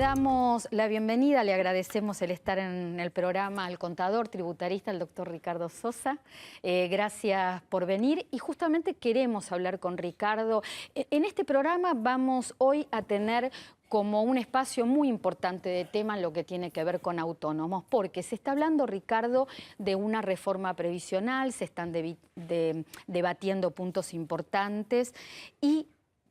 damos la bienvenida, le agradecemos el estar en el programa al contador tributarista, el doctor Ricardo Sosa. Gracias por venir y justamente queremos hablar con Ricardo. En este programa vamos hoy a tener como un espacio muy importante de tema en lo que tiene que ver con autónomos, porque se está hablando, Ricardo, de una reforma previsional, se están debatiendo puntos importantes y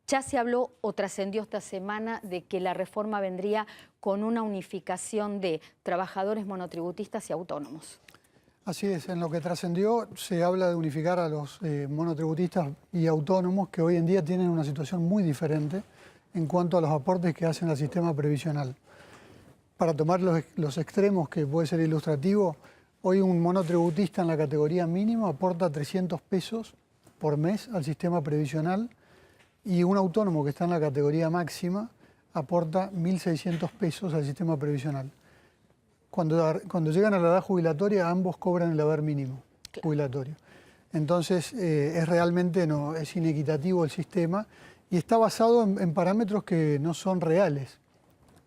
ya se habló o trascendió esta semana de que la reforma vendría con una unificación de trabajadores monotributistas y autónomos. Así es, en lo que trascendió se habla de unificar a los monotributistas y autónomos que hoy en día tienen una situación muy diferente en cuanto a los aportes que hacen al sistema previsional. Para tomar los extremos, que puede ser ilustrativo, hoy un monotributista en la categoría mínima aporta 300 pesos por mes al sistema previsional y un autónomo que está en la categoría máxima aporta 1.600 pesos al sistema previsional. Cuando llegan a la edad jubilatoria, ambos cobran el haber mínimo jubilatorio. Entonces, es inequitativo el sistema y está basado en parámetros que no son reales.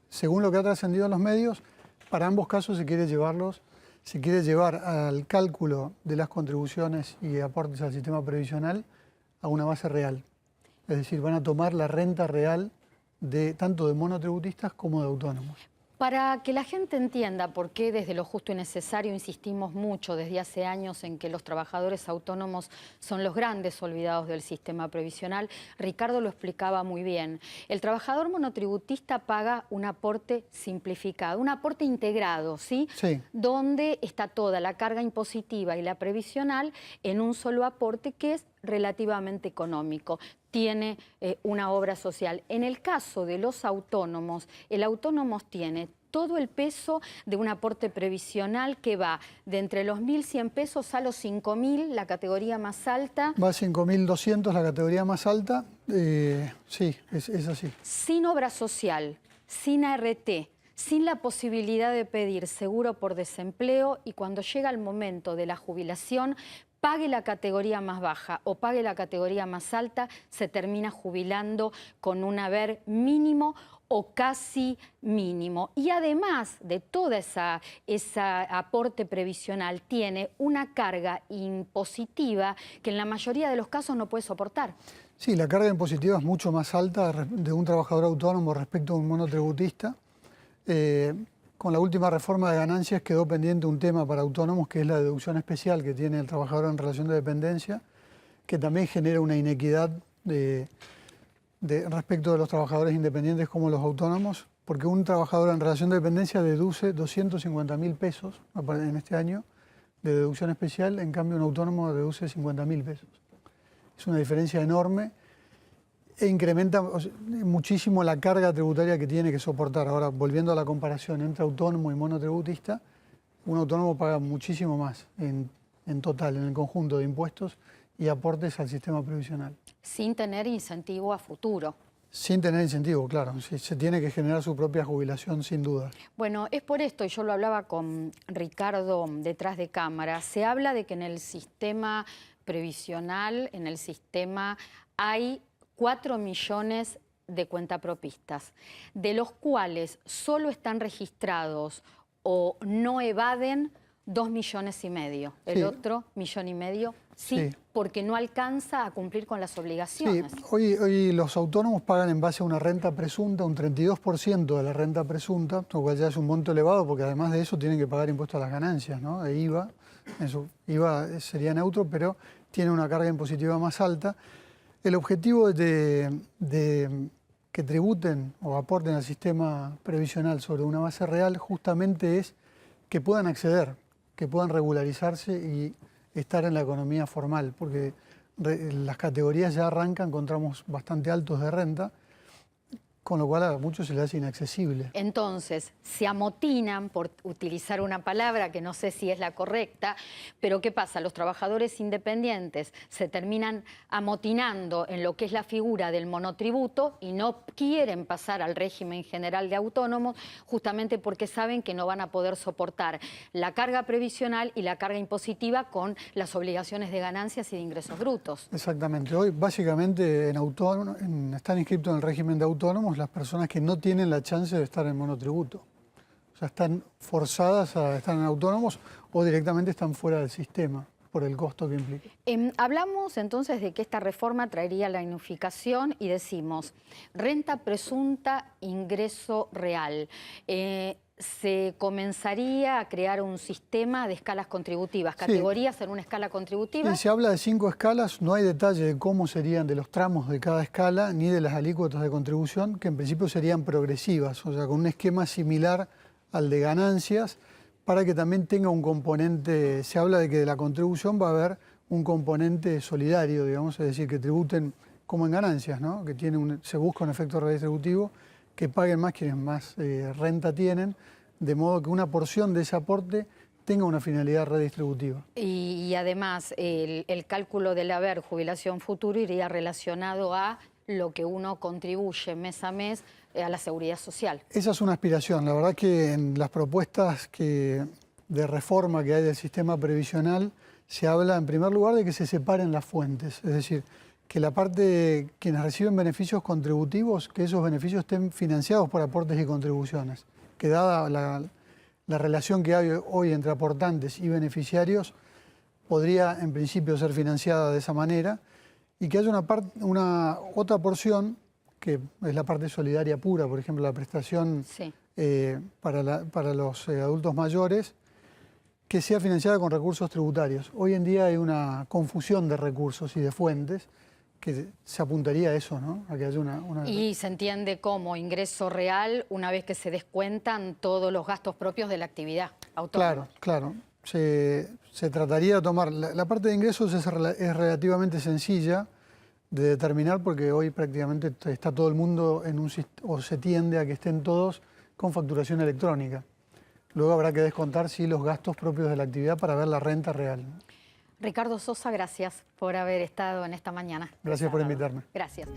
Según lo que ha trascendido en los medios, para ambos casos se quiere llevar al cálculo de las contribuciones y aportes al sistema previsional a una base real. Es decir, van a tomar la renta real tanto de monotributistas como de autónomos. Para que la gente entienda por qué desde lo justo y necesario insistimos mucho desde hace años en que los trabajadores autónomos son los grandes olvidados del sistema previsional, Ricardo lo explicaba muy bien. El trabajador monotributista paga un aporte simplificado, un aporte integrado, ¿sí? Sí. Donde está toda la carga impositiva y la previsional en un solo aporte que es relativamente económico. Tiene una obra social. En el caso de los autónomos, el autónomo tiene todo el peso de un aporte previsional que va de entre los 1.100 pesos a los 5.000, la categoría más alta. Va a 5.200 la categoría más alta, sí, es así. Sin obra social, sin ART, sin la posibilidad de pedir seguro por desempleo y cuando llega el momento de la jubilación, pague la categoría más baja o pague la categoría más alta, se termina jubilando con un haber mínimo o casi mínimo. Y además de toda esa aporte previsional, tiene una carga impositiva que en la mayoría de los casos no puede soportar. Sí, la carga impositiva es mucho más alta de un trabajador autónomo respecto a un monotributista. Con la última reforma de ganancias quedó pendiente un tema para autónomos, que es la deducción especial que tiene el trabajador en relación de dependencia, que también genera una inequidad respecto de los trabajadores independientes como los autónomos, porque un trabajador en relación de dependencia deduce 250.000 pesos en este año de deducción especial, en cambio un autónomo deduce 50.000 pesos. Es una diferencia enorme e incrementa muchísimo la carga tributaria que tiene que soportar. Ahora, volviendo a la comparación entre autónomo y monotributista, un autónomo paga muchísimo más en total, en el conjunto de impuestos y aportes al sistema previsional. Sin tener incentivo a futuro. Sin tener incentivo, claro. Se tiene que generar su propia jubilación, sin duda. Bueno, es por esto, y yo lo hablaba con Ricardo detrás de cámara, se habla de que en el sistema previsional, en el sistema hay 4 millones de cuentapropistas, de los cuales solo están registrados o no evaden 2,5 millones. El sí. Otro 1,5 millones sí, porque no alcanza a cumplir con las obligaciones. Sí, hoy los autónomos pagan en base a una renta presunta, un 32% de la renta presunta, lo cual ya es un monto elevado porque además de eso tienen que pagar impuestos a las ganancias, ¿no? De IVA. Eso, IVA sería neutro, pero tiene una carga impositiva más alta. El objetivo de que tributen o aporten al sistema previsional sobre una base real justamente es que puedan acceder, que puedan regularizarse y estar en la economía formal, porque las categorías ya arrancan con tramos bastante altos de renta, con lo cual a muchos se les hace inaccesible. Entonces, se amotinan, por utilizar una palabra que no sé si es la correcta, pero ¿qué pasa? Los trabajadores independientes se terminan amotinando en lo que es la figura del monotributo y no quieren pasar al régimen general de autónomos justamente porque saben que no van a poder soportar la carga previsional y la carga impositiva con las obligaciones de ganancias y de ingresos brutos. Exactamente. Hoy básicamente están inscritos en el régimen de autónomos las personas que no tienen la chance de estar en monotributo. O sea, están forzadas a estar en autónomos o directamente están fuera del sistema por el costo que implica. Hablamos entonces de que esta reforma traería la unificación y decimos renta presunta, ingreso real. Se comenzaría a crear un sistema de escalas contributivas, categorías en una escala contributiva. Sí, se habla de 5 escalas, no hay detalle de cómo serían de los tramos de cada escala, ni de las alícuotas de contribución, que en principio serían progresivas, o sea, con un esquema similar al de ganancias, para que también tenga un componente. Se habla de que de la contribución va a haber un componente solidario, digamos, es decir, que tributen como en ganancias, ¿no? Que se busca un efecto redistributivo, que paguen más quienes más renta tienen, de modo que una porción de ese aporte tenga una finalidad redistributiva. Y además el cálculo del haber jubilación futuro iría relacionado a lo que uno contribuye mes a mes a la seguridad social. Esa es una aspiración. La verdad que en las propuestas de reforma que hay del sistema previsional se habla en primer lugar de que se separen las fuentes, es decir, que la parte de quienes reciben beneficios contributivos, que esos beneficios estén financiados por aportes y contribuciones, que dada la relación que hay hoy entre aportantes y beneficiarios, podría en principio ser financiada de esa manera, y que haya una otra porción, que es la parte solidaria pura, por ejemplo, la prestación para los adultos mayores, que sea financiada con recursos tributarios. Hoy en día hay una confusión de recursos y de fuentes, que se apuntaría a eso, ¿no? A que haya una... Y se entiende como ingreso real una vez que se descuentan todos los gastos propios de la actividad autónoma. Claro. Se trataría de tomar... La parte de ingresos es relativamente sencilla de determinar, porque hoy prácticamente está todo el mundo o se tiende a que estén todos con facturación electrónica. Luego habrá que descontar, sí, los gastos propios de la actividad para ver la renta real. Ricardo Sosa, gracias por haber estado en esta mañana. Gracias por invitarme. Gracias.